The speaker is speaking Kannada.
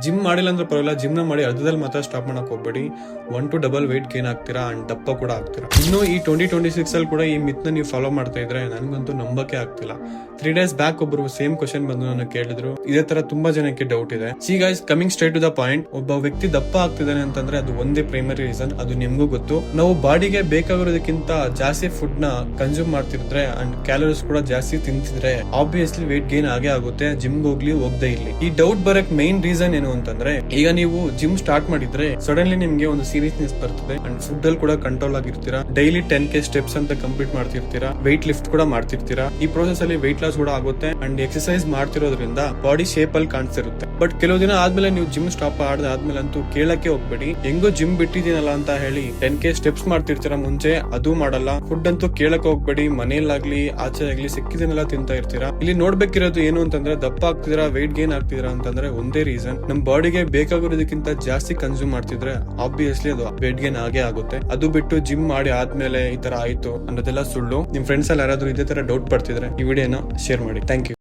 ಜಿಮ್ ಮಾಡಿಲ್ಲ ಅಂದ್ರೆ ಪರವಾಗಿಲ್ಲ, ಜಿಮ್ ನ ಮಾಡಿ ಅರ್ಧದಲ್ಲಿ ಮಾತ್ರ ಸ್ಟಾಪ್ ಮಾಡಕ್ ಹೋಗ್ಬೇಡಿ. 1 to double weight ಗೇನ್ ಆಗ್ತೀರಾ ಅಂಡ್ ದಪ್ಪ ಕೂಡ ಆಗ್ತೀರಾ. ಇನ್ನು ಈ 2026 ಅಲ್ಲಿ ಕೂಡ ಈ ಮಿತ್ ನ ನೀವು ಫಾಲೋ ಮಾಡ್ತಾ ಇದ್ರೆ ನನಗಂತೂ ನಂಬಕ್ಕೆ ಆಗ್ತಿಲ್ಲ. 3 days ಬ್ಯಾಕ್ ಒಬ್ರು ಸೇಮ್ ಕ್ವಶನ್ ಬಂದು ನನ್ನ ಕೇಳಿದ್ರು. ಇದೇ ತರ ತುಂಬಾ ಜನಕ್ಕೆ ಡೌಟ್ ಇದೆ. See guys, coming straight to the point, ಒಬ್ಬ ವ್ಯಕ್ತಿ ದಪ್ಪ ಆಗ್ತಿದ್ದಾನೆ ಅಂತಂದ್ರೆ ಅದು ಒಂದೇ ಪ್ರೈಮರಿ ರೀಸನ್. ಅದು ನಿಮ್ಗೂ ಗೊತ್ತು. ನಾವು ಬಾಡಿಗೆ ಬೇಕಾಗಿರೋದಕ್ಕಿಂತ ಜಾಸ್ತಿ ಫುಡ್ ನ ಕನ್ಸ್ಯೂಮ್ ಮಾಡ್ತಿದ್ರೆ ಅಂಡ್ ಕ್ಯಾಲೋರೀಸ್ ಕೂಡ ಜಾಸ್ತಿ ತಿಂತಿದ್ರೆ ಆಬ್ವಿಯಸ್ಲಿ ವೇಟ್ ಗೇನ್ ಆಗೇ ಆಗುತ್ತೆ, ಜಿಮ್ ಹೋಗದೆ ಇಲ್ಲಿ. ಈ ಡೌಟ್ ಬರಕ್ ಮೈನ್ ರೀಸನ್ ಏನು ಅಂತಂದ್ರೆ, ಈಗ ನೀವು ಜಿಮ್ ಸ್ಟಾರ್ಟ್ ಮಾಡಿದ್ರೆ ಸಡನ್ಲಿ ನಿಮ್ಗೆ ಒಂದು ಸೀರಿಯಸ್ನೆಸ್ ಬರ್ತದೆ ಅಂಡ್ ಫುಡ್ ಅಲ್ಲಿ ಕೂಡ ಕಂಟ್ರೋಲ್ ಆಗಿರ್ತೀರಾ. ಡೈಲಿ 10K ಸ್ಟೆಪ್ಸ್ ಅಂತ ಕಂಪ್ಲೀಟ್ ಮಾಡ್ತಿರ್ತೀರಾ, ವೆಯ್ಟ್ ಲಿಫ್ಟ್ ಕೂಡ ಮಾಡ್ತಿರ್ತೀರಾ. ಈ ಪ್ರೋಸೆಸ್ ಅಲ್ಲಿ ವೆಯ್ಟ್ ಲಾಸ್ ಕೂಡ ಆಗುತ್ತೆ ಅಂಡ್ ಎಕ್ಸರ್ಸೈಸ್ ಮಾಡ್ತಿರೋದ್ರಿಂದ ಬಾಡಿ ಶೇಪ್ ಅಲ್ಲಿ ಕಾಣಿಸ್ತಿರುತ್ತೆ. ಬಟ್ ಕೆಲವು ದಿನ ಆದ್ಮೇಲೆ ನೀವು ಜಿಮ್ ಸ್ಟಾಪ್ ಆದ್ಮೇಲೆ ಅಂತೂ ಕೇಳಕ್ಕೆ ಹೋಗ್ಬೇಡಿ. ಹೆಂಗೋ ಜಿಮ್ ಬಿಟ್ಟಿದ್ದೀನಲ್ಲ ಅಂತ ಹೇಳಿ 10K ಸ್ಟೆಪ್ಸ್ ಮಾಡ್ತಿರ್ತೀರಾ, ಮುಂಚೆ ಅದು ಮಾಡಲ್ಲ. ಫುಡ್ ಅಂತೂ ಕೇಳಕ್ ಹೋಗ್ಬೇಡಿ. ಮನೇಲಾಗ್ಲಿ ಆಚೆ ಆಗ್ಲಿ ಸಿಕ್ಕಿದನ್ನೆಲ್ಲ ತಿಂತಾ ಇರ್ತೀರಾ. ಇಲ್ಲಿ ನೋಡ್ಬೇಕಿರೋದು ಏನು ಅಂತಂದ್ರೆ, ದಪ್ಪ ಆಗ್ತಿದ್ದೀರಾ, ವೆಯ್ಟ್ ಗೇನ್ ಆಗ್ತಿದ್ದೀರಾ ಅಂತಂದ್ರೆ ಒಂದೇ ರೀಸನ್, ನಮ್ ಬಾಡಿಗೆ ಬೇಕಾಗಿರೋದಕ್ಕಿಂತ ಜಾಸ್ತಿ ಕನ್ಸ್ಯೂಮ್ ಮಾಡ್ತಿದ್ರೆ ಆಬ್ವಿಯಸ್ಲಿ ಅದು ವೇಟ್ ಗೇನ್ ಆಗೇ ಆಗುತ್ತೆ. ಅದು ಬಿಟ್ಟು ಜಿಮ್ ಮಾಡಿ ಆದ್ಮೇಲೆ ಈ ತರ ಆಯ್ತು ಅನ್ನೋದೆಲ್ಲ ಸುಳ್ಳು. ನಿಮ್ ಫ್ರೆಂಡ್ಸ್ ಅಲ್ಲಿ ಯಾರಾದ್ರೂ ಇದೇ ತರ ಡೌಟ್ ಪಡ್ತಿದ್ರೆ ಈ ವಿಡಿಯೋನ ಶೇರ್ ಮಾಡಿ. Thank you.